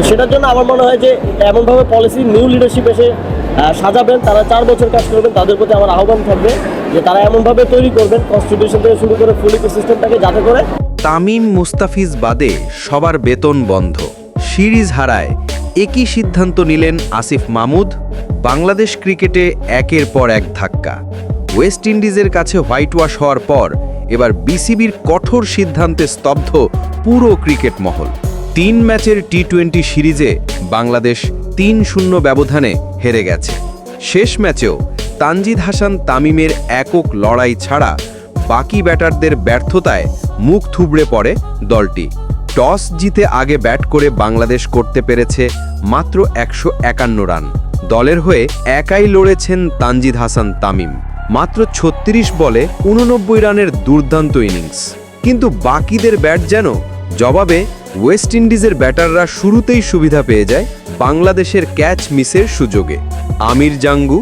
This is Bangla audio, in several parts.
সেটার জন্য আমার মনে হয় যে এমনভাবে পলিসি নিউ লিডারশিপ এসে সাজাবেন, তারা 4 বছর কাজ করবেন, তাদের প্রতি আমার আহ্বান থাকবে যে তারা এমনভাবে তৈরি করবেন কনস্টিটিউশন থেকে শুরু করে ফুল ইকোসিস্টেমটাকে, যাতে করে তামিম মুস্তাফিজ বাদে সবার বেতন বন্ধ। সিরিজ হারায় একই সিদ্ধান্ত নিলেন আসিফ মাহমুদ। বাংলাদেশ ক্রিকেটে একের পর এক ধাক্কা। ওয়েস্ট ইন্ডিজের কাছে হোয়াইট ওয়াশ হওয়ার পর এবার বিসিবির কঠোর সিদ্ধান্তে স্তব্ধ পুরো ক্রিকেট মহল। 3 ম্যাচের টি-20 সিরিজে বাংলাদেশ 3-0 ব্যবধানে হেরে গেছে। শেষ ম্যাচেও তানজিদ হাসান তামিমের একক লড়াই ছাড়া বাকি ব্যাটারদের ব্যর্থতায় মুখ থুবড়ে পড়ে দলটি। টস জিতে আগে ব্যাট করে বাংলাদেশ করতে পেরেছে মাত্র 151 রান। দলের হয়ে একাই লড়েছেন তানজিদ হাসান তামিম, মাত্র 36 বলে 89 রানের দুর্দান্ত ইনিংস। কিন্তু বাকিদের ব্যাট যেন জবাবে ওয়েস্ট ইন্ডিজের ব্যাটাররা শুরুতেই সুবিধা পেয়ে যায় বাংলাদেশের ক্যাচ মিসের সুযোগে। আমির জাঙ্গু,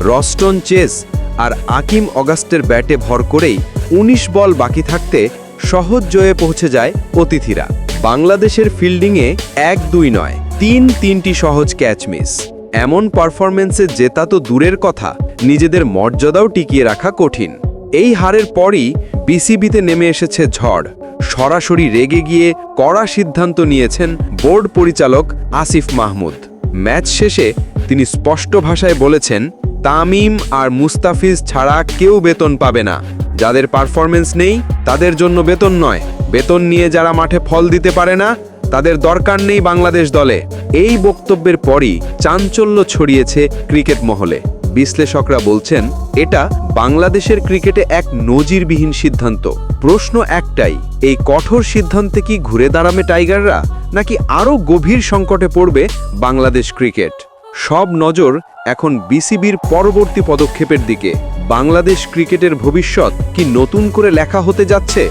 রস্টন চেস আর আকিম অগাস্টের ব্যাটে ভর করেই 19 বল বাকি থাকতে সহজ জয়ে পৌঁছে যায় অতিথিরা। বাংলাদেশের ফিল্ডিংয়ে 1-2 নয়, 3-3টি সহজ ক্যাচ মিস। এমন পারফরম্যান্সে জেতা তো দূরের কথা, নিজেদের মর্যাদাও টিকিয়ে রাখা কঠিন। এই হারের পরই বিসিবিতে নেমে এসেছে ঝড়। সরাসরি রেগে গিয়ে কড়া সিদ্ধান্ত নিয়েছেন বোর্ড পরিচালক আসিফ মাহমুদ। ম্যাচ শেষে তিনি স্পষ্ট ভাষায় বলেছেন, তামিম আর মুস্তাফিজ ছাড়া কেউ বেতন পাবে না। যাদের পারফরমেন্স নেই তাদের জন্য বেতন নয়, বেতন নিয়ে যারা মাঠে ফল দিতে পারে না তাদের দরকার নেই বাংলাদেশ দলে। এই বক্তব্যের পরই চাঞ্চল্য ছড়িয়েছে ক্রিকেট মহলে। বিশ্লেষকরা বলছেন এটা বাংলাদেশের ক্রিকেটে এক নজিরবিহীন সিদ্ধান্ত। প্রশ্ন একটাই, এই কঠোর সিদ্ধান্তে কি ঘুরে দাঁড়াবে টাইগাররা, নাকি আরও গভীর সংকটে পড়বে বাংলাদেশ ক্রিকেট? সব নজর এখন বিসিবির পরবর্তী পদক্ষেপের দিকে। বাংলাদেশ ক্রিকেটের ভবিষ্যৎ কি নতুন করে লেখা হতে যাচ্ছে?